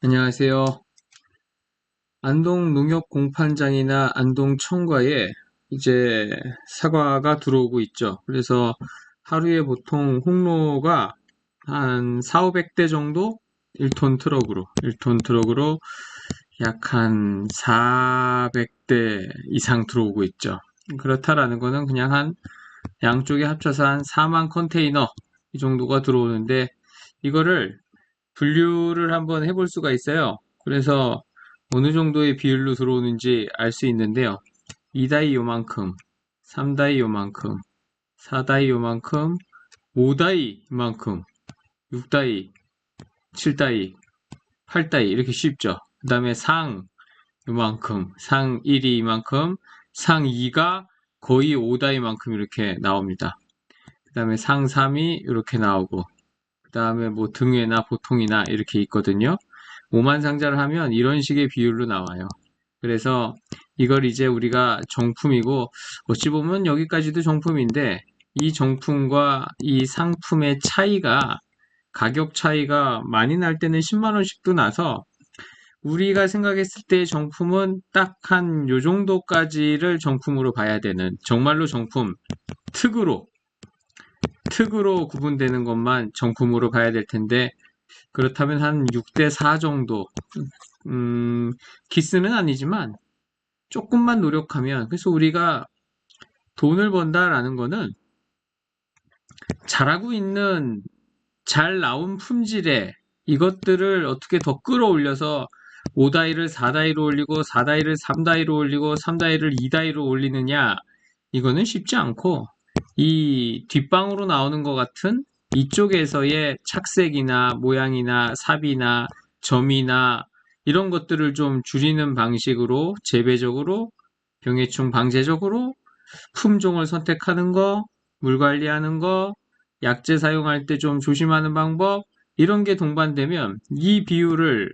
안녕하세요. 안동 농협 공판장이나 안동 청과에 이제 사과가 들어오고 있죠. 그래서 하루에 보통 홍로가 한 4, 500대 정도 1톤 트럭으로 약 한 400대 이상 들어오고 있죠. 그렇다라는 거는 그냥 한 양쪽에 합쳐서 한 4만 컨테이너 이 정도가 들어오는데 이거를 분류를 한번 해볼 수가 있어요. 그래서 어느 정도의 비율로 들어오는지 알 수 있는데요. 2다이 요만큼, 3다이 요만큼, 4다이 요만큼, 5다이 이만큼, 6다이, 7다이, 8다이 이렇게 쉽죠. 그 다음에 상 요만큼, 상 1이 이만큼, 상 2가 거의 5다이만큼 이렇게 나옵니다. 그 다음에 상 3이 이렇게 나오고 그 다음에 뭐 등회나 보통이나 이렇게 있거든요. 5만 상자를 하면 이런 식의 비율로 나와요. 그래서 이걸 이제 우리가 정품이고 어찌 보면 여기까지도 정품인데 이 정품과 이 상품의 차이가 가격 차이가 많이 날 때는 10만 원씩도 나서 우리가 생각했을 때 정품은 딱 한 요 정도까지를 정품으로 봐야 되는 정말로 정품 특으로 구분되는 것만 정품으로 봐야 될 텐데 그렇다면 한 6대 4 정도 기스는 아니지만 조금만 노력하면 그래서 우리가 돈을 번다라는 거는 잘하고 있는 잘 나온 품질에 이것들을 어떻게 더 끌어올려서 5다이를 4다이로 올리고 4다이를 3다이로 올리고 3다이를 2다이로 올리느냐 이거는 쉽지 않고 이 뒷방으로 나오는 것 같은 이쪽에서의 착색이나 모양이나 삽이나 점이나 이런 것들을 좀 줄이는 방식으로 재배적으로 병해충 방제적으로 품종을 선택하는 거, 물 관리하는 거, 약재 사용할 때 좀 조심하는 방법 이런 게 동반되면 이 비율을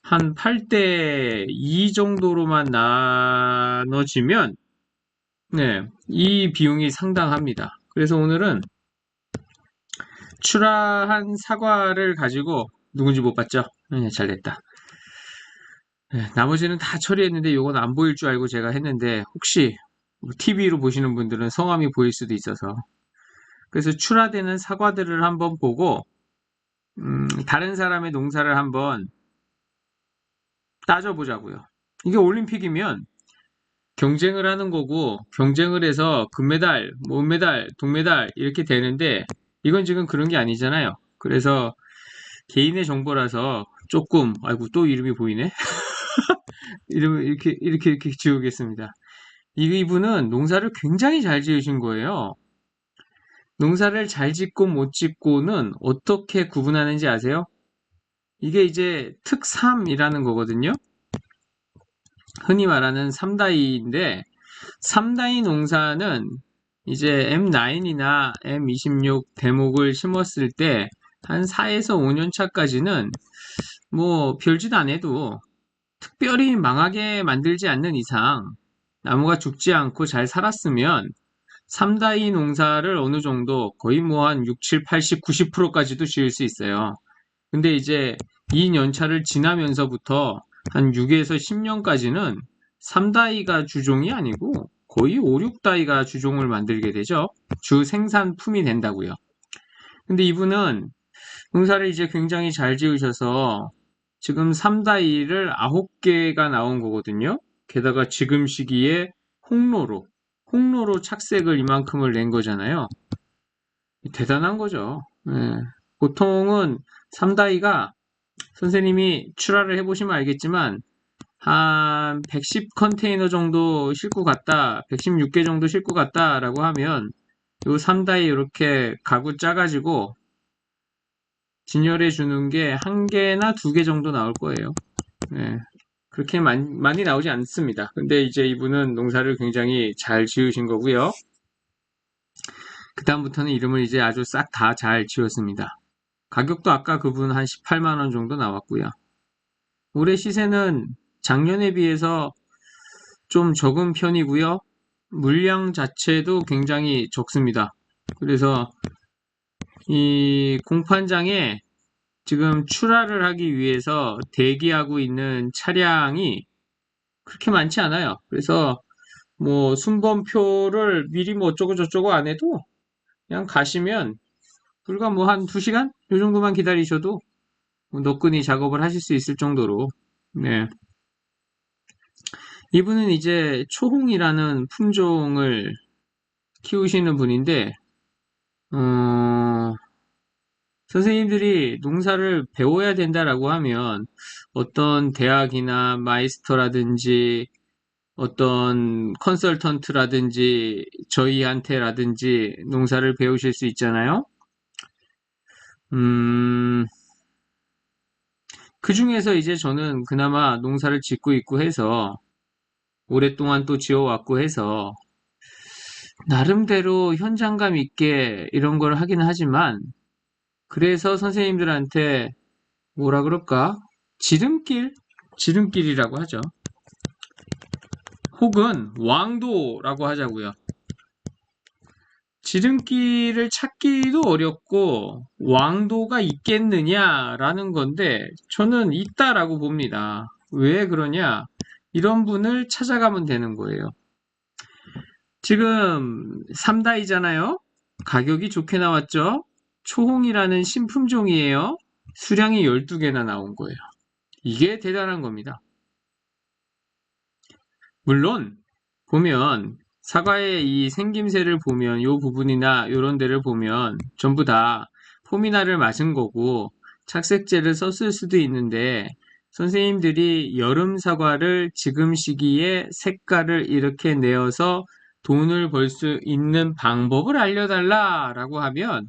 한 8대 2 정도로만 나눠지면 네, 이 비용이 상당합니다. 그래서 오늘은 출하한 사과를 가지고 누군지 못 봤죠? 네, 잘 됐다. 네, 나머지는 다 처리했는데 이건 안 보일 줄 알고 제가 했는데 혹시 TV로 보시는 분들은 성함이 보일 수도 있어서 그래서 출하되는 사과들을 한번 보고 다른 사람의 농사를 한번 따져보자고요. 이게 올림픽이면 경쟁을 하는 거고 경쟁을 해서 금메달, 뭐 은메달, 동메달 이렇게 되는데 이건 지금 그런 게 아니잖아요. 그래서 개인의 정보라서 조금 아이고 또 이름이 보이네. 이름을 이렇게 지우겠습니다. 이분은 농사를 굉장히 잘 지으신 거예요. 농사를 잘 짓고 못 짓고는 어떻게 구분하는지 아세요? 이게 이제 특삼이라는 거거든요. 흔히 말하는 삼다이인데 삼다이 농사는 이제 M9이나 M26 대목을 심었을 때 한 4에서 5년 차까지는 뭐 별짓 안 해도 특별히 망하게 만들지 않는 이상 나무가 죽지 않고 잘 살았으면 삼다이 농사를 어느 정도 거의 뭐 한 6, 7, 80, 90%까지도 지을 수 있어요. 근데 이제 이 연차를 지나면서부터 한 6에서 10년까지는 3다이가 주종이 아니고 거의 5, 6다이가 주종을 만들게 되죠. 주 생산품이 된다고요. 근데 이분은 농사를 이제 굉장히 잘 지으셔서 지금 3다이를 9개가 나온 거거든요. 게다가 지금 시기에 홍로로 착색을 이만큼을 낸 거잖아요. 대단한 거죠. 예. 보통은 3다이가 선생님이 출하를 해보시면 알겠지만 한 110 컨테이너 정도 싣고 갔다, 116개 정도 싣고 갔다라고 하면 요 3다이 이렇게 가구 짜가지고 진열해 주는 게 한 개나 두 개 정도 나올 거예요. 네. 그렇게 많이 나오지 않습니다. 근데 이제 이분은 농사를 굉장히 잘 지으신 거고요. 그 다음부터는 이름을 이제 아주 싹 다 잘 지었습니다. 가격도 아까 그분 한 18만 원 정도 나왔고요. 올해 시세는 작년에 비해서 좀 적은 편이고요. 물량 자체도 굉장히 적습니다. 그래서 이 공판장에 지금 출하를 하기 위해서 대기하고 있는 차량이 그렇게 많지 않아요. 그래서 뭐 순번표를 미리 뭐 어쩌고 저쩌고 안 해도 그냥 가시면 불과 뭐 한 2시간? 요 정도만 기다리셔도 뭐 노끈히 작업을 하실 수 있을 정도로. 네. 이분은 이제 초홍이라는 품종을 키우시는 분인데, 어, 선생님들이 농사를 배워야 된다라고 하면 어떤 대학이나 마이스터라든지 어떤 컨설턴트라든지 저희한테라든지 농사를 배우실 수 있잖아요. 음, 그 중에서 이제 저는 그나마 농사를 짓고 있고 해서 오랫동안 또 지어왔고 해서 나름대로 현장감 있게 이런 걸 하긴 하지만 그래서 선생님들한테 뭐라 그럴까? 지름길? 지름길이라고 하죠. 혹은 왕도라고 하자고요. 지름길을 찾기도 어렵고 왕도가 있겠느냐라는 건데 저는 있다라고 봅니다. 왜 그러냐? 이런 분을 찾아가면 되는 거예요. 지금 3다이잖아요. 가격이 좋게 나왔죠? 초홍이라는 신품종이에요. 수량이 12개나 나온 거예요. 이게 대단한 겁니다. 물론 보면 사과의 이 생김새를 보면 요 부분이나 요런 데를 보면 전부 다 포미나를 맞은 거고 착색제를 썼을 수도 있는데 선생님들이 여름 사과를 지금 시기에 색깔을 이렇게 내어서 돈을 벌 수 있는 방법을 알려달라라고 하면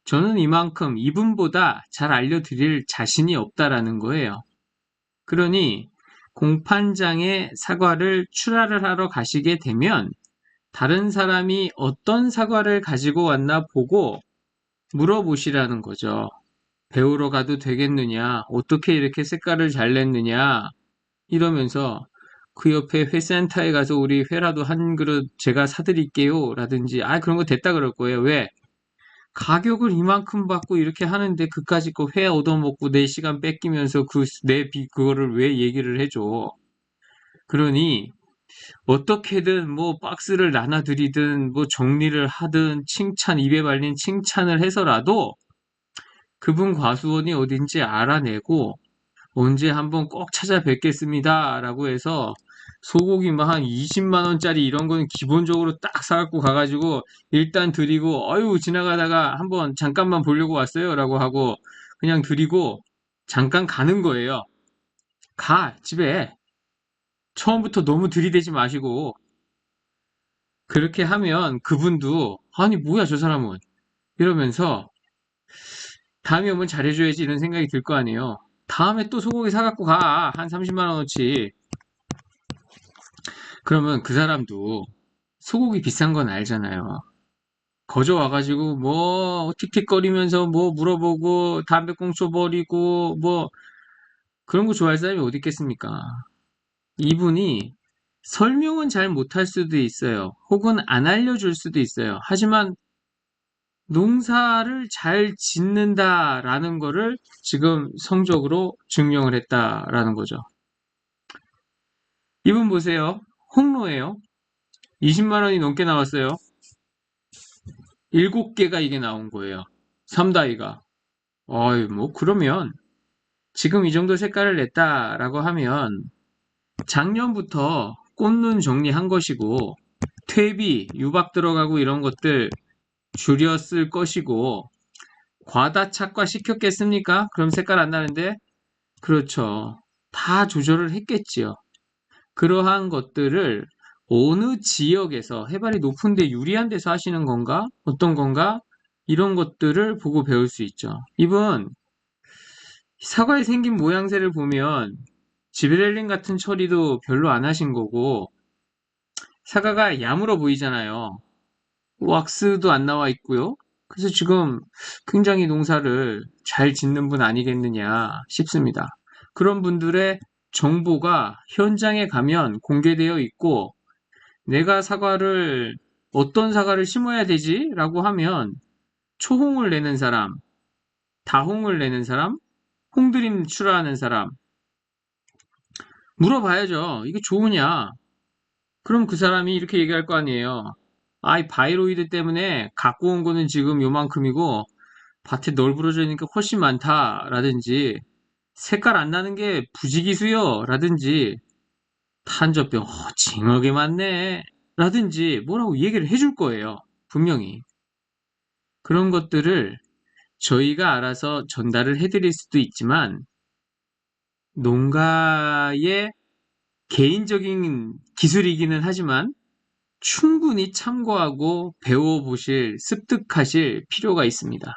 저는 이만큼 이분보다 잘 알려드릴 자신이 없다라는 거예요. 그러니 공판장에 사과를 출하를 하러 가시게 되면 다른 사람이 어떤 사과를 가지고 왔나 보고 물어보시라는 거죠. 배우러 가도 되겠느냐? 어떻게 이렇게 색깔을 잘 냈느냐? 이러면서 그 옆에 회센터에 가서 우리 회라도 한 그릇 제가 사드릴게요. 라든지, 그런 거 됐다 그럴 거예요. 왜? 가격을 이만큼 받고 이렇게 하는데 그까짓 거 회 얻어먹고 내 시간 뺏기면서 그거를 왜 얘기를 해줘. 그러니 어떻게든 뭐 박스를 나눠드리든 뭐 정리를 하든 칭찬, 입에 발린 칭찬을 해서라도 그분 과수원이 어딘지 알아내고 언제 한번 꼭 찾아뵙겠습니다. 라고 해서 소고기 막 한 20만 원짜리 이런 거는 기본적으로 딱 사갖고 가가지고 일단 드리고 어유 지나가다가 한번 잠깐만 보려고 왔어요. 라고 하고 그냥 드리고 잠깐 가는 거예요. 집에. 처음부터 너무 들이대지 마시고 그렇게 하면 그분도 아니 뭐야 저 사람은 이러면서 다음에 오면 잘해줘야지 이런 생각이 들 거 아니에요. 다음에 또 소고기 사갖고 가. 한 30만 원어치. 그러면 그 사람도 소고기 비싼 건 알잖아요. 거저 와가지고 뭐 틱틱거리면서 뭐 물어보고 담배꽁초 버리고 뭐 그런 거 좋아할 사람이 어디 있겠습니까? 이분이 설명은 잘 못할 수도 있어요. 혹은 안 알려줄 수도 있어요. 하지만 농사를 잘 짓는다라는 거를 지금 성적으로 증명을 했다라는 거죠. 이분 보세요. 홍로예요. 20만 원이 넘게 나왔어요. 7개가 이게 나온 거예요. 3다이가. 뭐 그러면 지금 이 정도 색깔을 냈다라고 하면 작년부터 꽃눈 정리한 것이고 퇴비, 유박 들어가고 이런 것들 줄였을 것이고 과다 착화 시켰겠습니까? 그럼 색깔 안 나는데? 그렇죠. 다 조절을 했겠지요. 그러한 것들을 어느 지역에서 해발이 높은데 유리한 데서 하시는 건가? 어떤 건가? 이런 것들을 보고 배울 수 있죠. 이분 사과의 생긴 모양새를 보면 지베렐린 같은 처리도 별로 안 하신 거고 사과가 야물어 보이잖아요. 왁스도 안 나와 있고요. 그래서 지금 굉장히 농사를 잘 짓는 분 아니겠느냐 싶습니다. 그런 분들의 정보가 현장에 가면 공개되어 있고 내가 어떤 사과를 심어야 되지? 라고 하면 초홍을 내는 사람, 다홍을 내는 사람, 홍드림 출하하는 사람 물어봐야죠. 이게 좋으냐? 그럼 그 사람이 이렇게 얘기할 거 아니에요. 아이 바이로이드 때문에 갖고 온 거는 지금 요만큼이고 밭에 널브러져 있는 게 훨씬 많다라든지 색깔 안 나는 게 부지기수요 라든지 탄저병 징하게 많네 라든지 뭐라고 얘기를 해줄 거예요. 분명히. 그런 것들을 저희가 알아서 전달을 해드릴 수도 있지만 농가의 개인적인 기술이기는 하지만 충분히 참고하고 배워보실, 습득하실 필요가 있습니다.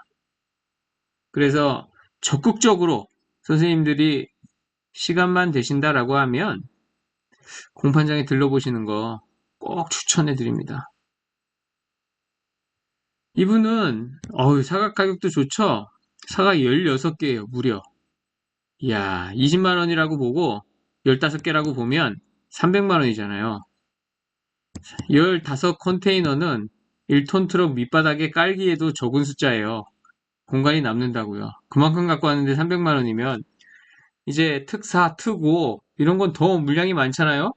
그래서 적극적으로 선생님들이 시간만 되신다라고 하면 공판장에 들러보시는 거 꼭 추천해 드립니다. 이분은 사과 가격도 좋죠? 사과 16개예요, 무려. 이야, 20만 원이라고 보고 15개라고 보면 300만 원이잖아요. 15 컨테이너는 1톤 트럭 밑바닥에 깔기에도 적은 숫자예요. 공간이 남는다고요. 그만큼 갖고 왔는데 300만 원이면 이제 특4, 특5 이런 건 더 물량이 많잖아요.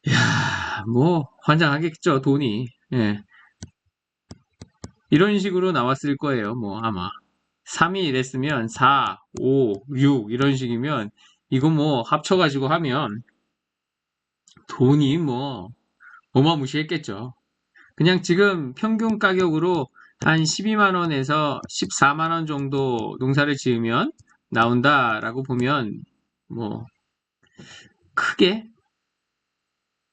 이야, 뭐 환장하겠죠, 돈이. 예. 이런 식으로 나왔을 거예요, 뭐 아마. 3이 이랬으면 4, 5, 6 이런 식이면 이거 뭐 합쳐가지고 하면 돈이 뭐 어마무시했겠죠. 그냥 지금 평균 가격으로 한 12만 원에서 14만 원 정도 농사를 지으면 나온다라고 보면 뭐 크게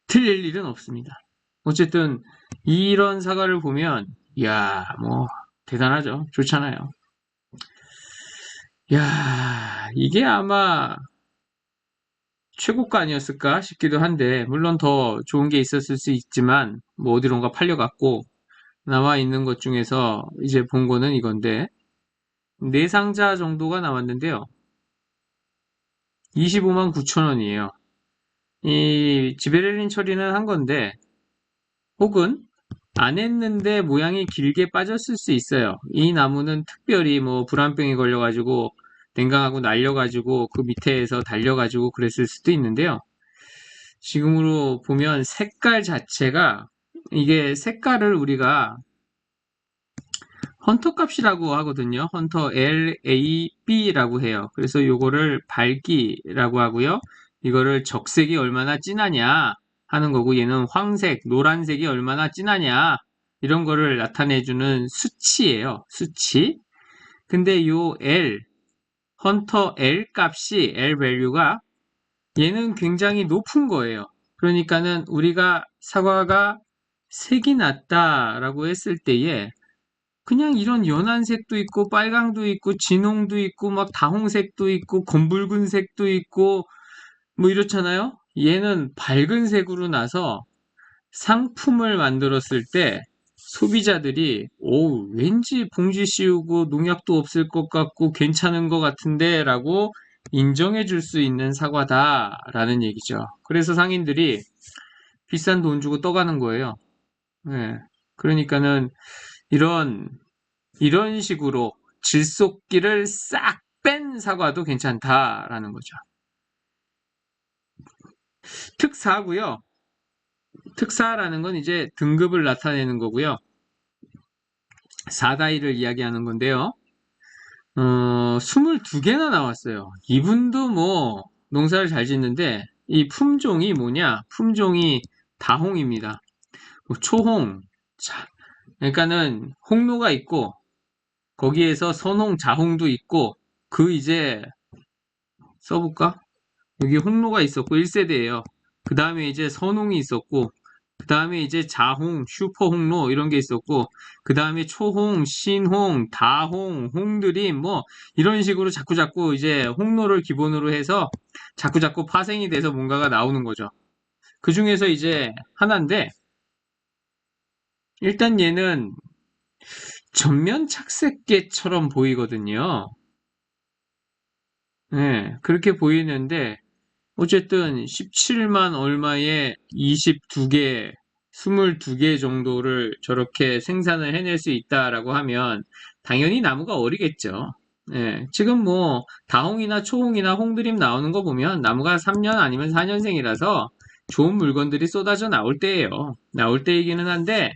틀릴 일은 없습니다. 어쨌든 이런 사과를 보면 이야 뭐 대단하죠. 좋잖아요. 야 이게 아마 최고가 아니었을까 싶기도 한데 물론 더 좋은 게 있었을 수 있지만 뭐 어디론가 팔려갔고 남아 있는 것 중에서 이제 본 거는 이건데 네 상자 정도가 남았는데요. 25만 9천 원이에요. 이 지베렐린 처리는 한 건데 혹은 안 했는데 모양이 길게 빠졌을 수 있어요. 이 나무는 특별히 뭐 불안병이 걸려가지고 냉각하고 날려가지고 그 밑에서 달려가지고 그랬을 수도 있는데요. 지금으로 보면 색깔 자체가 이게 색깔을 우리가 헌터 값이라고 하거든요. 헌터 LAB라고 해요. 그래서 요거를 밝기라고 하고요. 이거를 적색이 얼마나 진하냐 하는 거고 얘는 황색, 노란색이 얼마나 진하냐 이런 거를 나타내주는 수치예요. 수치. 근데 요 L, 헌터 L 값이 L 밸류가 얘는 굉장히 높은 거예요. 그러니까는 우리가 사과가 색이 났다라고 했을 때에 그냥 이런 연한 색도 있고 빨강도 있고 진홍도 있고 막 다홍색도 있고 검붉은 색도 있고 뭐 이렇잖아요. 얘는 밝은 색으로 나서 상품을 만들었을 때 소비자들이 오 왠지 봉지 씌우고 농약도 없을 것 같고 괜찮은 것 같은데 라고 인정해 줄 수 있는 사과다 라는 얘기죠. 그래서 상인들이 비싼 돈 주고 떠가는 거예요. 네. 그러니까는 이런 식으로 질속기를 싹 뺀 사과도 괜찮다라는 거죠. 특사고요. 특사라는 건 이제 등급을 나타내는 거고요. 4다이를 이야기하는 건데요. 22개나 나왔어요. 이분도 뭐 농사를 잘 짓는데 이 품종이 뭐냐? 품종이 다홍입니다. 뭐 초홍, 그러니까는 홍로가 있고 거기에서 선홍, 자홍도 있고 그 이제 써볼까? 여기 홍로가 있었고 1세대예요. 그 다음에 이제 선홍이 있었고 그 다음에 이제 자홍, 슈퍼 홍로 이런 게 있었고 그 다음에 초홍, 신홍, 다홍, 홍드림 뭐 이런 식으로 자꾸자꾸 이제 홍로를 기본으로 해서 자꾸자꾸 파생이 돼서 뭔가가 나오는 거죠. 그 중에서 이제 하나인데 일단 얘는 전면 착색계처럼 보이거든요. 네, 그렇게 보이는데 어쨌든 17만 얼마에 22개, 22개 정도를 저렇게 생산을 해낼 수 있다라고 하면 당연히 나무가 어리겠죠. 예, 지금 뭐 다홍이나 초홍이나 홍드림 나오는 거 보면 나무가 3년 아니면 4년생이라서 좋은 물건들이 쏟아져 나올 때예요. 나올 때이기는 한데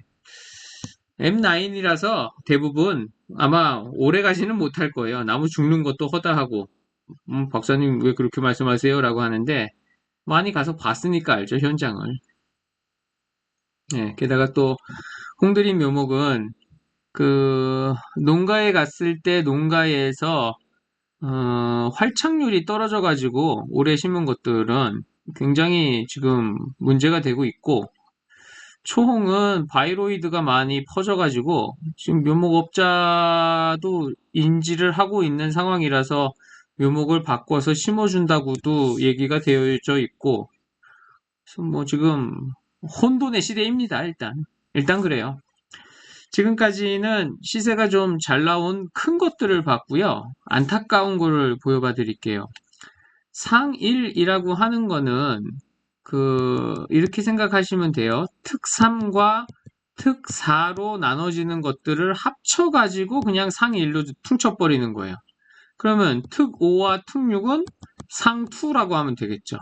M9이라서 대부분 아마 오래 가지는 못할 거예요. 나무 죽는 것도 허다하고 박사님 왜 그렇게 말씀하세요? 라고 하는데 많이 가서 봤으니까 알죠, 현장을. 예, 게다가 또 홍드림 묘목은 그 농가에 갔을 때 농가에서 활착률이 떨어져가지고 올해 심은 것들은 굉장히 지금 문제가 되고 있고, 초홍은 바이로이드가 많이 퍼져가지고 지금 묘목업자도 인지를 하고 있는 상황이라서 묘목을 바꿔서 심어준다고도 얘기가 되어져 있고, 그래서 뭐 지금 혼돈의 시대입니다. 일단 그래요. 지금까지는 시세가 좀 잘 나온 큰 것들을 봤고요. 안타까운 거를 보여봐 드릴게요. 상일이라고 하는 거는 이렇게 생각하시면 돼요. 특3과 특4로 나눠지는 것들을 합쳐가지고 그냥 상일로 퉁쳐버리는 거예요. 그러면 특5와 특6은 상2라고 하면 되겠죠.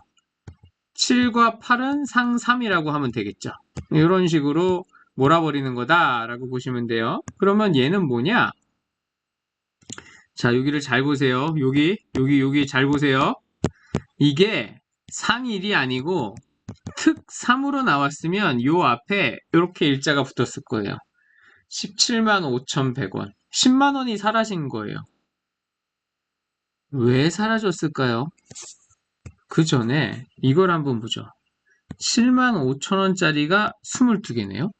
7과 8은 상3이라고 하면 되겠죠. 이런 식으로 몰아버리는 거다라고 보시면 돼요. 그러면 얘는 뭐냐? 자, 여기를 잘 보세요. 여기 잘 보세요. 이게 상일이 아니고 특3으로 나왔으면 요 앞에 이렇게 일자가 붙었을 거예요. 17만 5,100원. 10만 원이 사라진 거예요. 왜 사라졌을까요? 그 전에 이걸 한번 보죠. 7만 5천 원짜리가 22개네요.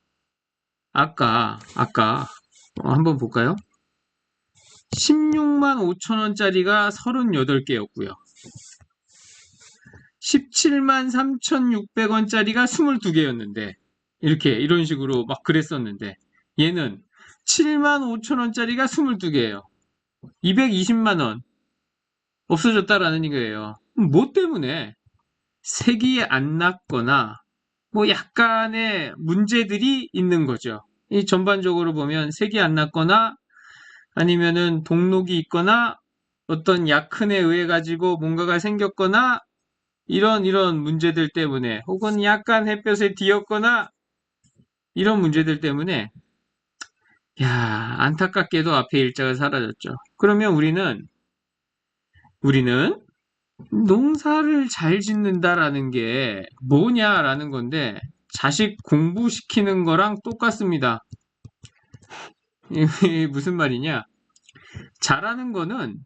아까 한번 볼까요? 16만 5천 원짜리가 38개였고요. 17만 3,600원짜리가 22개였는데 이런 식으로 막 그랬었는데 얘는 7만 5천 원짜리가 22개예요. 220만 원 없어졌다라는 거예요. 뭐 때문에 색이 안 났거나 뭐 약간의 문제들이 있는 거죠. 이 전반적으로 보면 색이 안 났거나 아니면은 동록이 있거나 어떤 약흔에 의해 가지고 뭔가가 생겼거나 이런 문제들 때문에 혹은 약간 햇볕에 뒤었거나 이런 문제들 때문에 안타깝게도 앞에 일자가 사라졌죠. 그러면 우리는 농사를 잘 짓는다라는 게 뭐냐라는 건데 자식 공부시키는 거랑 똑같습니다. 이게 무슨 말이냐? 잘하는 거는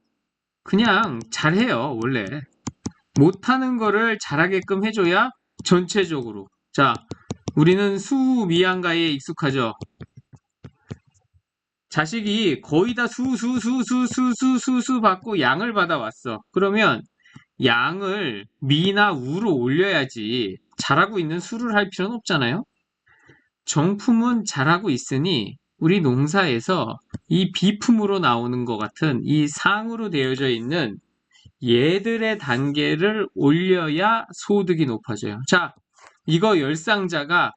그냥 잘해요, 원래. 못하는 거를 잘하게끔 해줘야 전체적으로. 자, 우리는 수미양가에 익숙하죠. 자식이 거의 다 수 받고 양을 받아왔어. 그러면 양을 미나 우로 올려야지 잘하고 있는 수를 할 필요는 없잖아요. 정품은 잘하고 있으니 우리 농사에서 이 비품으로 나오는 것 같은 이 상으로 되어져 있는 얘들의 단계를 올려야 소득이 높아져요. 자, 이거 열상자가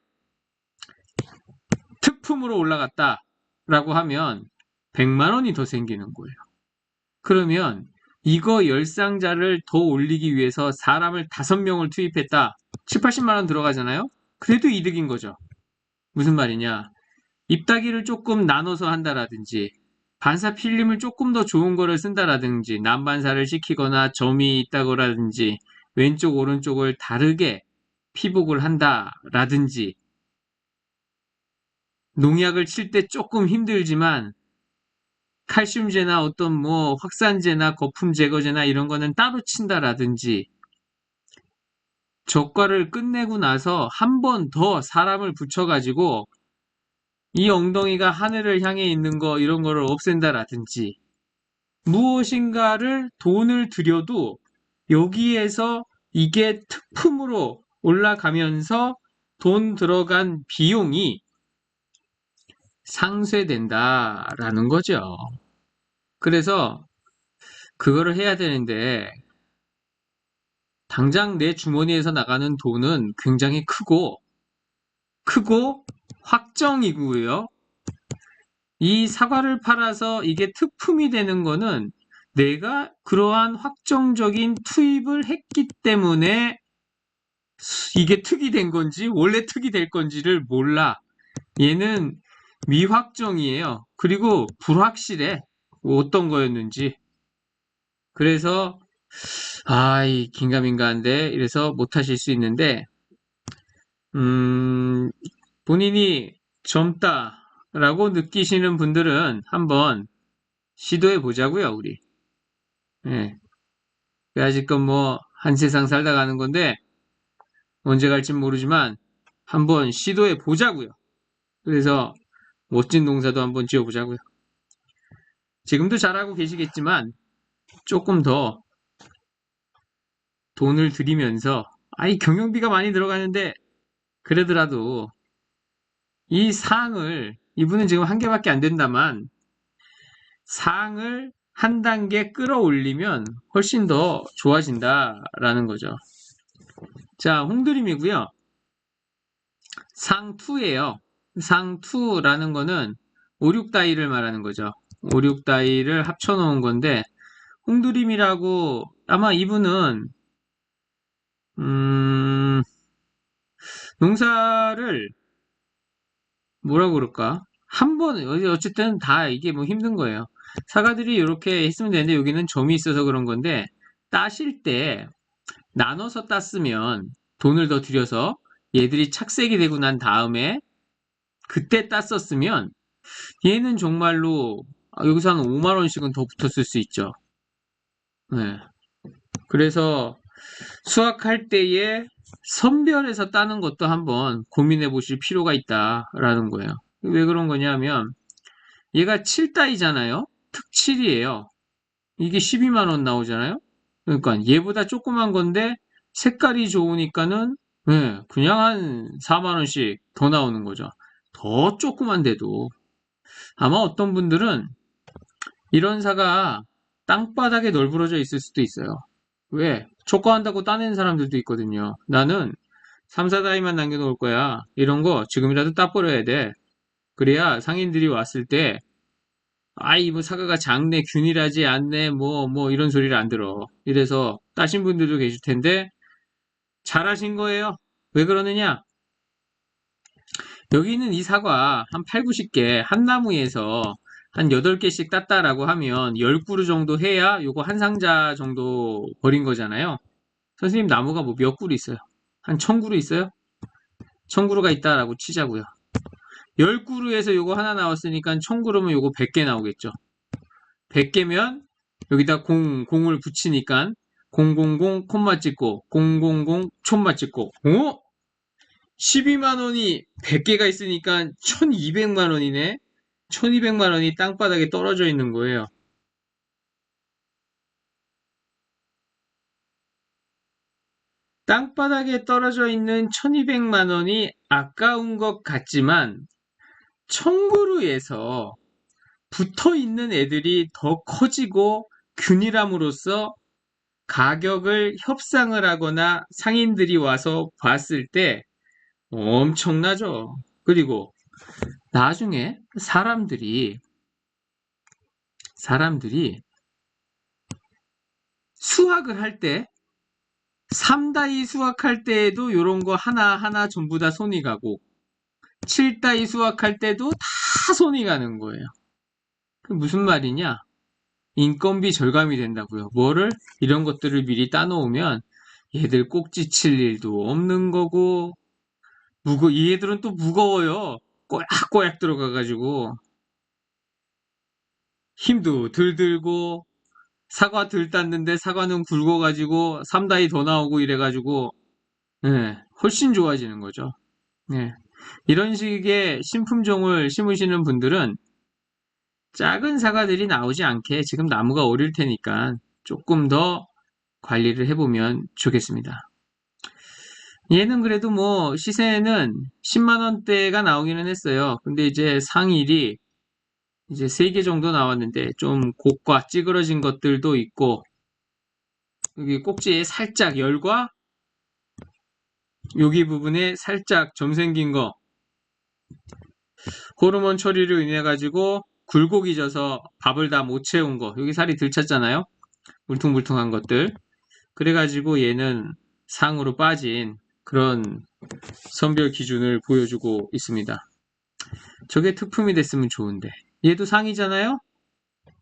특품으로 올라갔다라고 하면 100만 원이 더 생기는 거예요. 그러면 이거 열상자를 더 올리기 위해서 사람을 5명을 투입했다. 7, 80만 원 들어가잖아요? 그래도 이득인 거죠. 무슨 말이냐? 잎따기를 조금 나눠서 한다라든지 반사 필름을 조금 더 좋은 거를 쓴다라든지 난반사를 시키거나 점이 있다거라든지 왼쪽 오른쪽을 다르게 피복을 한다라든지 농약을 칠 때 조금 힘들지만 칼슘제나 어떤 뭐 확산제나 거품 제거제나 이런 거는 따로 친다라든지 적과를 끝내고 나서 한 번 더 사람을 붙여가지고 이 엉덩이가 하늘을 향해 있는 거 이런 거를 없앤다라든지 무엇인가를 돈을 들여도 여기에서 이게 특품으로 올라가면서 돈 들어간 비용이 상쇄된다라는 거죠. 그래서 그거를 해야 되는데 당장 내 주머니에서 나가는 돈은 굉장히 크고 확정이고요. 이 사과를 팔아서 이게 특품이 되는 거는 내가 그러한 확정적인 투입을 했기 때문에 이게 특이 된 건지 원래 특이 될 건지를 몰라. 얘는 미확정이에요. 그리고 불확실해. 어떤 거였는지. 그래서 이 긴가민가한데 이래서 못 하실 수 있는데 음, 본인이 젊다라고 느끼시는 분들은 한번 시도해 보자고요, 우리. 예. 아직은 뭐 한 세상 살다 가는 건데 언제 갈진 모르지만 한번 시도해 보자고요. 그래서 멋진 농사도 한번 지어 보자고요. 지금도 잘하고 계시겠지만 조금 더 돈을 들이면서 경영비가 많이 들어가는데 그러더라도 이 상을 이분은 지금 한 개밖에 안 된다만 상을 한 단계 끌어올리면 훨씬 더 좋아진다라는 거죠. 자, 홍드림이고요. 상2예요. 상2라는 거는 5, 6다이를 말하는 거죠. 5, 6다이를 합쳐놓은 건데 홍드림이라고 아마 이분은 농사를 뭐라고 그럴까? 한 번, 어쨌든 다 이게 뭐 힘든 거예요. 사과들이 이렇게 했으면 되는데 여기는 점이 있어서 그런 건데 따실 때 나눠서 땄으면 돈을 더 들여서 얘들이 착색이 되고 난 다음에 그때 땄었으면 얘는 정말로 여기서 한 5만 원씩은 더 붙었을 수 있죠. 네. 그래서 수확할 때에 선별해서 따는 것도 한번 고민해 보실 필요가 있다라는 거예요. 왜 그런 거냐면 얘가 7다이잖아요. 특7이에요. 이게 12만 원 나오잖아요. 그러니까 얘보다 조그만 건데 색깔이 좋으니까는 그냥 한 4만 원씩 더 나오는 거죠. 더 조그만데도 아마 어떤 분들은 이런 사가 땅바닥에 널브러져 있을 수도 있어요. 왜? 초과한다고 따내는 사람들도 있거든요. 나는 3, 4다이만 남겨놓을 거야. 이런 거 지금이라도 따버려야 돼. 그래야 상인들이 왔을 때 뭐 사과가 작네, 균일하지 않네, 뭐 이런 소리를 안 들어. 이래서 따신 분들도 계실 텐데 잘하신 거예요. 왜 그러느냐? 여기 있는 이 사과 한 8, 90개 한 나무에서 한 8개씩 땄다라고 하면 10그루 정도 해야 요거 한 상자 정도 버린 거잖아요. 선생님 나무가 뭐 몇 그루 있어요? 한 1000그루 있어요? 1000그루가 있다라고 치자고요. 10그루에서 요거 하나 나왔으니까 1000그루면 요거 100개 나오겠죠. 100개면 여기다 공을 붙이니까 000 콤마 찍고 000 촌마 찍고 12만 원이 100개가 있으니까 1200만 원이네. 1200만 원이 땅바닥에 떨어져 있는 거예요. 땅바닥에 떨어져 있는 1200만 원이 아까운 것 같지만 청구루에서 붙어 있는 애들이 더 커지고 균일함으로써 가격을 협상을 하거나 상인들이 와서 봤을 때 엄청나죠. 그리고 나중에 사람들이 수학을 할 때 3다이 수학할 때에도 요런 거 하나하나 전부 다 손이 가고 7다이 수학할 때도 다 손이 가는 거예요. 그 무슨 말이냐? 인건비 절감이 된다고요. 뭐를? 이런 것들을 미리 따놓으면 얘들 꼭지 칠 일도 없는 거고 얘들은 또 무거워요. 꼬약꼬약 들어가가지고 힘도 덜 들고 사과 덜 땄는데 사과는 굵어가지고 3다이 더 나오고 이래가지고 훨씬 좋아지는 거죠. 예. 이런 식의 신품종을 심으시는 분들은 작은 사과들이 나오지 않게 지금 나무가 어릴 테니까 조금 더 관리를 해보면 좋겠습니다. 얘는 그래도 뭐 시세는 10만 원대가 나오기는 했어요. 근데 이제 상일이 이제 3개 정도 나왔는데 좀 고가 찌그러진 것들도 있고 여기 꼭지에 살짝 열과 여기 부분에 살짝 점 생긴 거 호르몬 처리로 인해 가지고 굴곡이 져서 밥을 다 못 채운 거. 여기 살이 들쳤잖아요. 울퉁불퉁한 것들. 그래가지고 얘는 상으로 빠진 그런 선별 기준을 보여주고 있습니다. 저게 특품이 됐으면 좋은데. 얘도 상이잖아요?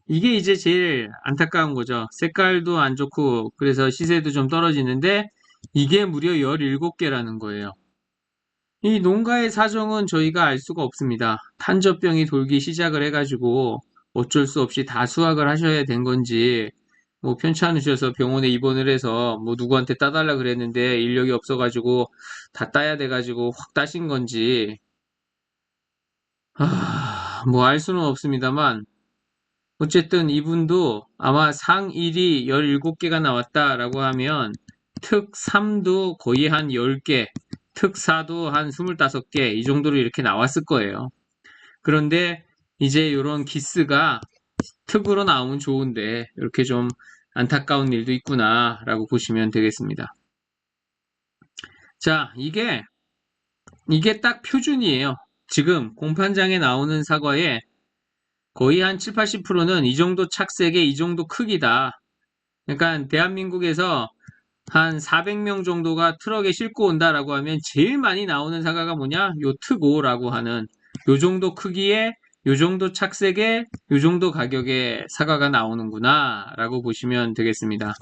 이게 이제 제일 안타까운 거죠. 색깔도 안 좋고 그래서 시세도 좀 떨어지는데 이게 무려 17개라는 거예요. 이 농가의 사정은 저희가 알 수가 없습니다. 탄저병이 돌기 시작을 해가지고 어쩔 수 없이 다 수확을 하셔야 된 건지 뭐 편치 않으셔서 병원에 입원을 해서 뭐 누구한테 따달라 그랬는데 인력이 없어가지고 다 따야 돼가지고 확 따신 건지 뭐 알 수는 없습니다만 어쨌든 이분도 아마 상일이 17개가 나왔다라고 하면 특3도 거의 한 10개, 특4도 한 25개 이 정도로 이렇게 나왔을 거예요. 그런데 이제 이런 기스가 특으로 나오면 좋은데 이렇게 좀 안타까운 일도 있구나 라고 보시면 되겠습니다. 자, 이게 딱 표준이에요. 지금 공판장에 나오는 사과에 거의 한 7, 80%는 이 정도 착색에 이 정도 크기다. 그러니까 대한민국에서 한 400명 정도가 트럭에 싣고 온다라고 하면 제일 많이 나오는 사과가 뭐냐? 요 특5라고 하는 요 정도 크기에 요 정도 착색에 요 정도 가격의 사과가 나오는구나 라고 보시면 되겠습니다.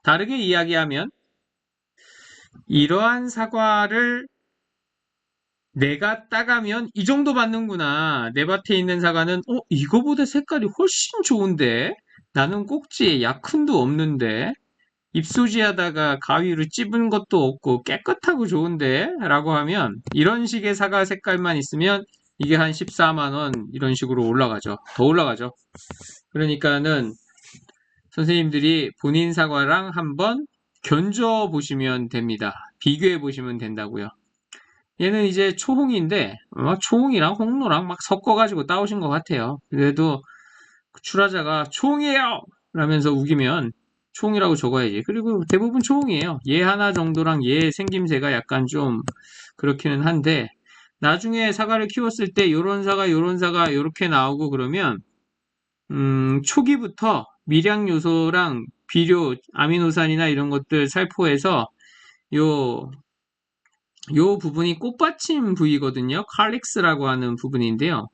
다르게 이야기하면 이러한 사과를 내가 따가면 이 정도 받는구나. 내 밭에 있는 사과는 이거보다 색깔이 훨씬 좋은데 나는 꼭지에 약훈도 없는데 입소지하다가 가위로 찝은 것도 없고 깨끗하고 좋은데 라고 하면 이런 식의 사과 색깔만 있으면 이게 한 14만 원 이런 식으로 올라가죠. 더 올라가죠. 그러니까는 선생님들이 본인 사과랑 한번 견줘 보시면 됩니다. 비교해 보시면 된다고요. 얘는 이제 초홍인데 초홍이랑 홍로랑 막 섞어가지고 따오신 것 같아요. 그래도 출하자가 초홍이에요! 라면서 우기면 초홍이라고 적어야지. 그리고 대부분 초홍이에요. 얘 하나 정도랑 얘 생김새가 약간 좀 그렇기는 한데 나중에 사과를 키웠을 때 요런 사과 요런 사과 요렇게 나오고 그러면 초기부터 미량 요소랑 비료, 아미노산이나 이런 것들 살포해서 요 부분이 꽃받침 부위거든요. 칼릭스라고 하는 부분인데요.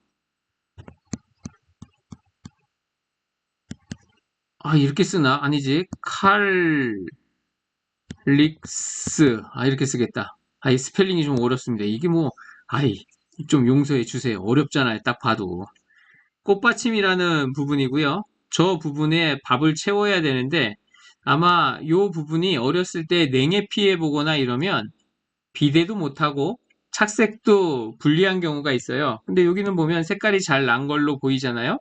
이렇게 쓰나? 아니지. 칼릭스. 이렇게 쓰겠다. 이 스펠링이 좀 어렵습니다. 이게 뭐, 좀 용서해 주세요. 어렵잖아요. 딱 봐도. 꽃받침이라는 부분이고요. 저 부분에 밥을 채워야 되는데, 아마 요 부분이 어렸을 때 냉해 피해 보거나 이러면 비대도 못하고 착색도 불리한 경우가 있어요. 근데 여기는 보면 색깔이 잘 난 걸로 보이잖아요.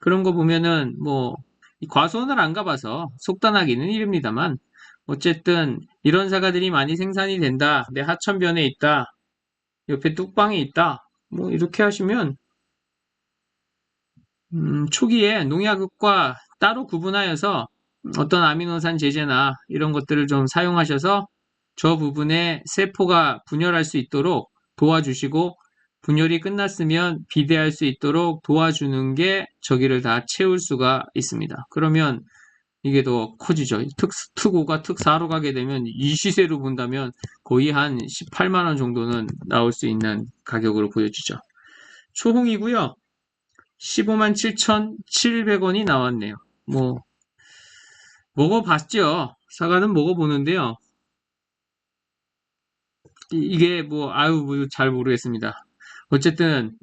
그런 거 보면은 뭐 과수원을 안 가봐서 속단하기는 이릅니다만 어쨌든 이런 사과들이 많이 생산이 된다. 내 하천변에 있다. 옆에 뚝방에 있다. 뭐 이렇게 하시면 초기에 농약과 따로 구분하여서 어떤 아미노산 제제나 이런 것들을 좀 사용하셔서 저 부분에 세포가 분열할 수 있도록 도와주시고 분열이 끝났으면 비대할 수 있도록 도와주는 게 저기를 다 채울 수가 있습니다. 그러면 이게 더 커지죠. 특5가 특4로 가게 되면 이 시세로 본다면 거의 한 18만 원 정도는 나올 수 있는 가격으로 보여지죠. 초홍이고요. 15만 7,700원이 나왔네요. 뭐 먹어봤죠. 사과는 먹어보는데요. 이게 뭐 잘 모르겠습니다. 어쨌든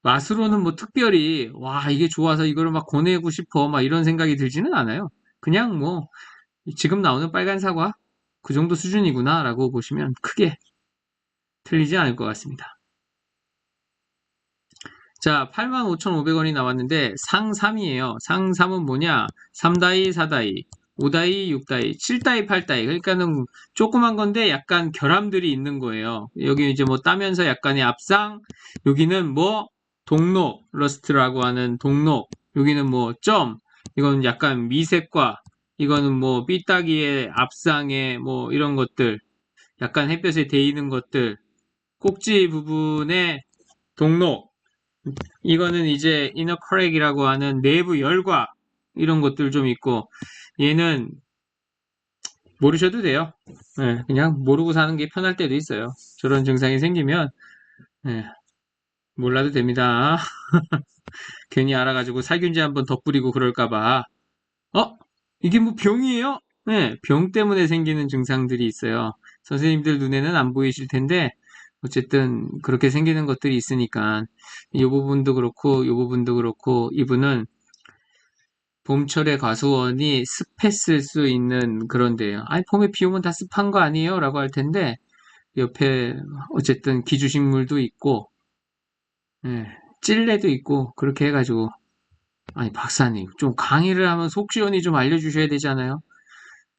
맛으로는 뭐 특별히 이게 좋아서 이거를 막 권하고 싶어 막 이런 생각이 들지는 않아요. 그냥 뭐 지금 나오는 빨간 사과 그 정도 수준이구나 라고 보시면 크게 틀리지 않을 것 같습니다. 자, 85,500원이 나왔는데 상 3이에요. 상 3은 뭐냐? 3다이, 4다이, 5다이, 6다이, 7다이, 8다이. 그러니까는 조그만 건데 약간 결함들이 있는 거예요. 여기 이제 뭐 따면서 약간의 앞상, 여기는 뭐 동록, 러스트라고 하는 동록, 여기는 뭐 점, 이건 약간 미색과, 이거는 뭐 삐딱이의 앞상에 뭐 이런 것들, 약간 햇볕에 데이는 것들, 꼭지 부분에 동록, 이거는 이제 이너 크랙이라고 하는 내부 열과 이런 것들 좀 있고, 얘는 모르셔도 돼요. 예, 그냥 모르고 사는 게 편할 때도 있어요. 저런 증상이 생기면 예, 몰라도 됩니다. 괜히 알아가지고 살균제 한번 더 뿌리고 그럴까 봐. 어? 이게 뭐 병이에요? 네, 병 때문에 생기는 증상들이 있어요. 선생님들 눈에는 안 보이실 텐데, 어쨌든 그렇게 생기는 것들이 있으니까, 이 부분도 그렇고, 이 부분도 그렇고, 이분은 봄철에 과수원이 습했을 수 있는 그런 데예요. 아니, 봄에 비 오면 다 습한 거 아니에요? 라고 할 텐데, 옆에 어쨌든 기주식물도 있고, 예, 찔레도 있고, 그렇게 해가지고, 아니, 박사님, 좀 강의를 하면 속 시원히 좀 알려주셔야 되잖아요.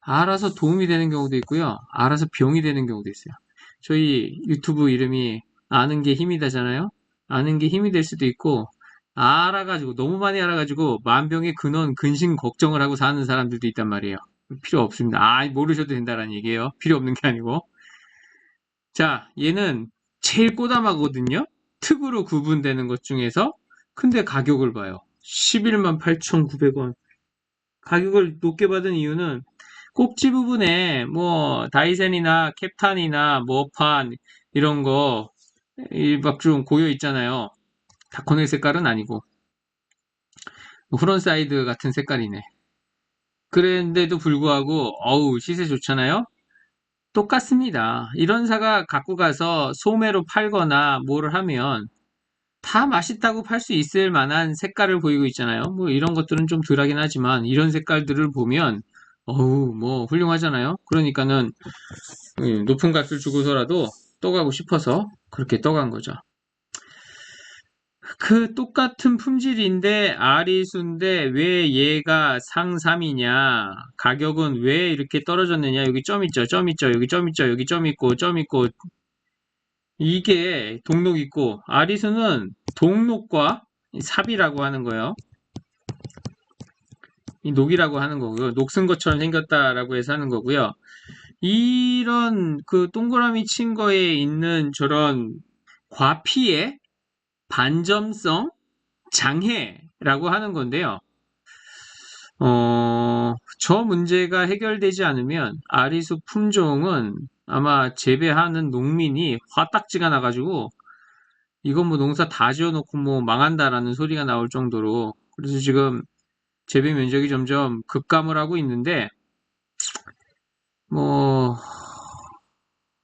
알아서 도움이 되는 경우도 있고요. 알아서 병이 되는 경우도 있어요. 저희 유튜브 이름이 아는 게 힘이다잖아요. 아는 게 힘이 될 수도 있고, 알아가지고, 너무 많이 알아가지고, 만병의 근원, 근심, 걱정을 하고 사는 사람들도 있단 말이에요. 필요 없습니다. 아, 모르셔도 된다라는 얘기예요. 필요 없는 게 아니고. 자, 얘는 제일 꼬담하거든요. 특으로 구분되는 것 중에서. 근데 가격을 봐요. 11만 8,900원. 가격을 높게 받은 이유는 꼭지 부분에 뭐 다이센이나 캡탄이나 머판 이런 거 막 좀 고여 있잖아요. 다코넬 색깔은 아니고 뭐 후런사이드 같은 색깔이네. 그런데도 불구하고 어우 시세 좋잖아요. 똑같습니다. 이런 사과 갖고 가서 소매로 팔거나 뭐를 하면 다 맛있다고 팔 수 있을 만한 색깔을 보이고 있잖아요. 뭐 이런 것들은 좀 덜하긴 하지만 이런 색깔들을 보면 어우 뭐 훌륭하잖아요. 그러니까는 높은 값을 주고서라도 떠가고 싶어서 그렇게 떠간 거죠. 그 똑같은 품질인데 아리수인데 왜 얘가 상삼이냐? 가격은 왜 이렇게 떨어졌느냐? 여기 점 있죠, 점 있죠, 여기 점 있죠, 여기 점 있고, 점 있고. 이게 동록 있고 아리수는 동록과 삽이라고 하는 거예요. 이 녹이라고 하는 거고요. 녹슨 것처럼 생겼다라고 해서 하는 거고요. 이런 그 동그라미 친 거에 있는 저런 과피의 반점성 장애라고 하는 건데요. 저 문제가 해결되지 않으면 아리수 품종은 아마 재배하는 농민이 화딱지가 나가지고 이건 뭐 농사 다 지어놓고 뭐 망한다라는 소리가 나올 정도로 그래서 지금 재배 면적이 점점 급감을 하고 있는데 뭐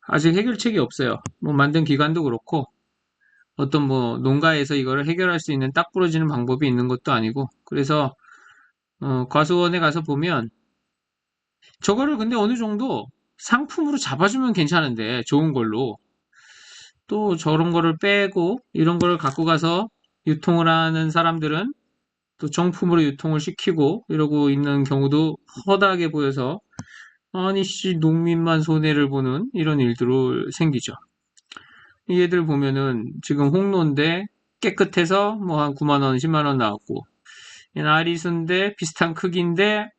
아직 해결책이 없어요. 뭐 만든 기관도 그렇고 어떤 뭐 농가에서 이거를 해결할 수 있는 딱 부러지는 방법이 있는 것도 아니고 그래서 과수원에 가서 보면 저거를 근데 어느 정도 상품으로 잡아주면 괜찮은데 좋은 걸로 또 저런 거를 빼고 이런 거를 갖고 가서 유통을 하는 사람들은 또 정품으로 유통을 시키고 이러고 있는 경우도 허다하게 보여서 아니 씨 농민만 손해를 보는 이런 일들로 생기죠. 이 애들 보면은 지금 홍로인데 깨끗해서 뭐 한 9만 원, 10만 원 나왔고 아리수인데 비슷한 크기인데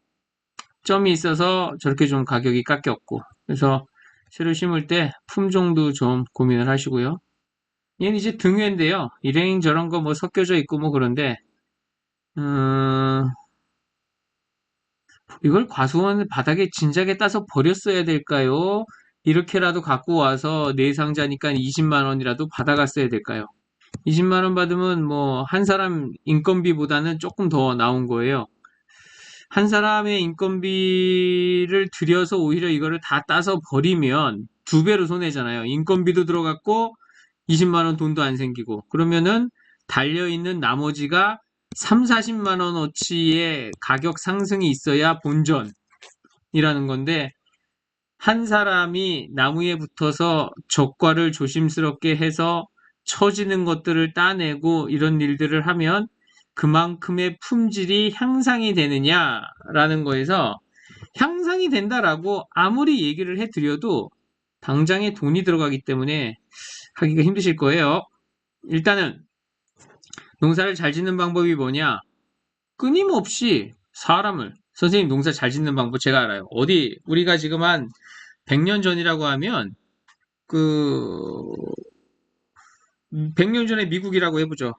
점이 있어서 저렇게 좀 가격이 깎였고 그래서 새로 심을 때 품종도 좀 고민을 하시고요. 얘는 이제 등회인데요. 일행 저런 거 뭐 섞여져 있고 뭐 그런데 음, 이걸 과수원 바닥에 진작에 따서 버렸어야 될까요? 이렇게라도 갖고 와서 네 상자니까 20만 원이라도 받아갔어야 될까요? 20만 원 받으면 뭐 한 사람 인건비보다는 조금 더 나온 거예요. 한 사람의 인건비를 들여서 오히려 이거를 다 따서 버리면 두 배로 손해잖아요. 인건비도 들어갔고 20만 원 돈도 안 생기고 그러면은 달려있는 나머지가 3, 40만 원어치의 가격 상승이 있어야 본전이라는 건데 한 사람이 나무에 붙어서 적과를 조심스럽게 해서 처지는 것들을 따내고 이런 일들을 하면 그만큼의 품질이 향상이 되느냐라는 거에서 향상이 된다라고 아무리 얘기를 해드려도 당장에 돈이 들어가기 때문에 하기가 힘드실 거예요. 일단은 농사를 잘 짓는 방법이 뭐냐? 끊임없이 사람을 선생님 농사 잘 짓는 방법 제가 알아요. 어디 우리가 지금 한 100년 전이라고 하면 그 100년 전에 미국이라고 해보죠.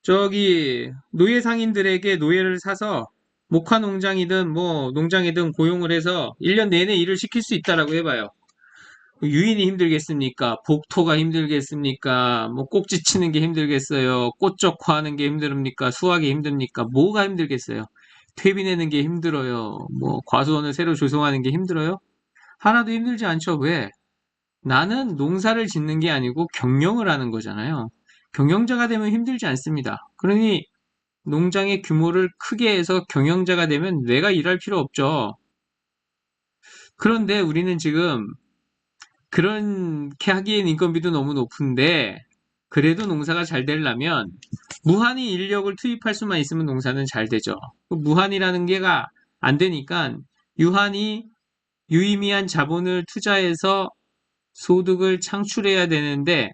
저기 노예 상인들에게 노예를 사서 목화 농장이든 뭐 농장이든 고용을 해서 1년 내내 일을 시킬 수 있다라고 해봐요. 유인이 힘들겠습니까? 복토가 힘들겠습니까? 뭐 꼭지 치는 게 힘들겠어요? 꽃적화하는 게 힘듭니까? 수확이 힘듭니까? 뭐가 힘들겠어요? 퇴비내는 게 힘들어요? 뭐 과수원을 새로 조성하는 게 힘들어요? 하나도 힘들지 않죠. 왜? 나는 농사를 짓는 게 아니고 경영을 하는 거잖아요. 경영자가 되면 힘들지 않습니다. 그러니 농장의 규모를 크게 해서 경영자가 되면 내가 일할 필요 없죠. 그런데 우리는 지금 그렇게 하기엔 인건비도 너무 높은데 그래도 농사가 잘 되려면 무한히 인력을 투입할 수만 있으면 농사는 잘 되죠. 무한이라는 게가 안 되니까 유한히 유의미한 자본을 투자해서 소득을 창출해야 되는데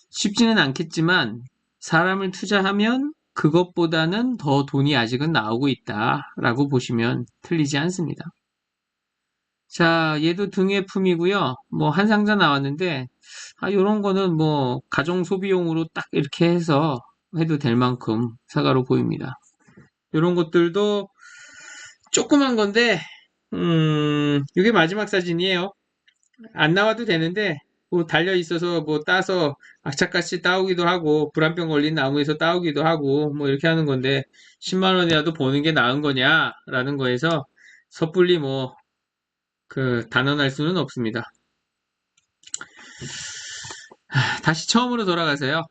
쉽지는 않겠지만 사람을 투자하면 그것보다는 더 돈이 아직은 나오고 있다라고 보시면 틀리지 않습니다. 자, 얘도 등회품이고요. 뭐 한 상자 나왔는데 요런 거는 뭐 가정 소비용으로 딱 이렇게 해서 해도 될 만큼 사과로 보입니다. 요런 것들도 조그만 건데 이게 마지막 사진이에요. 안 나와도 되는데 뭐 달려 있어서 뭐 따서 악착같이 따오기도 하고 불안병 걸린 나무에서 따오기도 하고 뭐 이렇게 하는 건데 10만 원이라도 버는 게 나은 거냐라는 거에서 섣불리 뭐 그 단언할 수는 없습니다. 다시 처음으로 돌아가세요.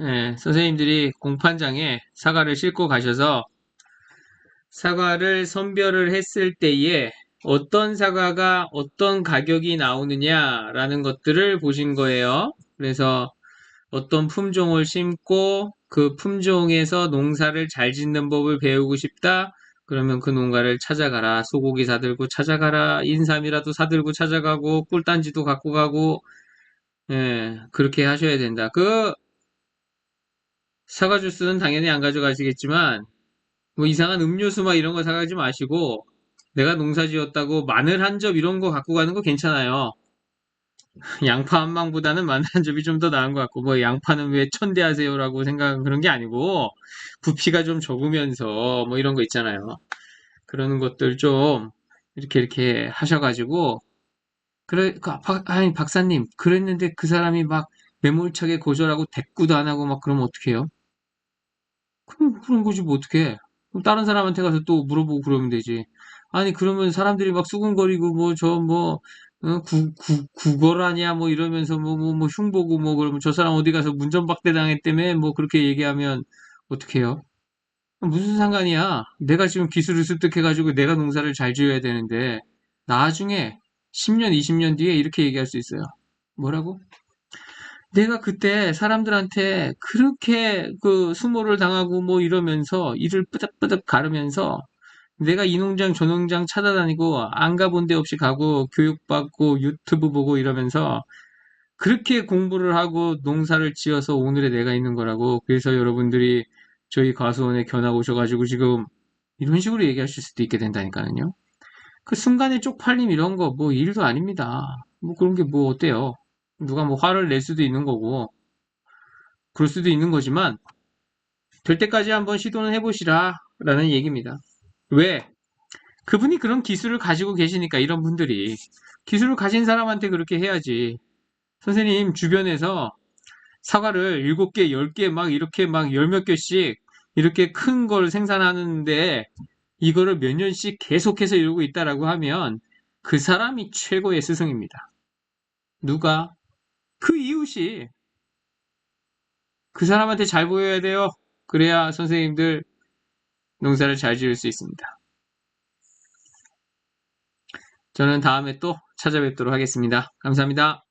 예, 선생님들이 공판장에 사과를 싣고 가셔서 사과를 선별을 했을 때에 어떤 사과가 어떤 가격이 나오느냐라는 것들을 보신 거예요. 그래서 어떤 품종을 심고 그 품종에서 농사를 잘 짓는 법을 배우고 싶다. 그러면 그 농가를 찾아가라. 소고기 사들고 찾아가라. 인삼이라도 사들고 찾아가고 꿀단지도 갖고 가고 예, 그렇게 하셔야 된다. 그 사과 주스는 당연히 안 가져가시겠지만 뭐 이상한 음료수 막 이런 거 사가지 마시고 내가 농사 지었다고 마늘 한 접 이런 거 갖고 가는 거 괜찮아요. 양파 한 망보다는 마늘 한 접이 좀 더 나은 것 같고 뭐 양파는 왜 천대하세요라고 생각은 그런 게 아니고 부피가 좀 적으면서 뭐 이런 거 있잖아요. 그러는 것들 좀 이렇게 하셔가지고 그래 아니 박사님 그랬는데 그 사람이 막 매몰차게 거절하고 대꾸도 안 하고 막 그러면 어떡해요? 그런 거지 뭐 어떡해. 그럼 다른 사람한테 가서 또 물어보고 그러면 되지. 아니 그러면 사람들이 막 수근거리고 뭐 저 뭐 구걸하냐 뭐 이러면서 뭐 흉보고 뭐 그러면 저 사람 어디 가서 문전박대 당했다며 뭐 그렇게 얘기하면 어떡해요? 무슨 상관이야. 내가 지금 기술을 습득해가지고 내가 농사를 잘 지어야 되는데 나중에 10년, 20년 뒤에 이렇게 얘기할 수 있어요. 뭐라고? 내가 그때 사람들한테 그렇게 그 수모를 당하고 뭐 이러면서 이를 뿌득뿌득 가르면서 내가 이 농장 저 농장 찾아다니고 안 가본 데 없이 가고 교육받고 유튜브 보고 이러면서 그렇게 공부를 하고 농사를 지어서 오늘의 내가 있는 거라고. 그래서 여러분들이 저희 과수원에 견학 오셔가지고 지금 이런 식으로 얘기하실 수도 있게 된다니까요. 그 순간의 쪽팔림 이런 거 뭐 일도 아닙니다. 뭐 그런 게 뭐 어때요? 누가 뭐 화를 낼 수도 있는 거고 그럴 수도 있는 거지만 될 때까지 한번 시도는 해보시라 라는 얘기입니다. 왜? 그분이 그런 기술을 가지고 계시니까 이런 분들이 기술을 가진 사람한테 그렇게 해야지. 선생님 주변에서 사과를 7개, 10개 막 이렇게 막 열 몇 개씩 이렇게 큰 걸 생산하는데 이거를 몇 년씩 계속해서 이러고 있다라고 하면 그 사람이 최고의 스승입니다. 누가? 그 이웃이 그 사람한테 잘 보여야 돼요. 그래야 선생님들 농사를 잘 지을 수 있습니다. 저는 다음에 또 찾아뵙도록 하겠습니다. 감사합니다.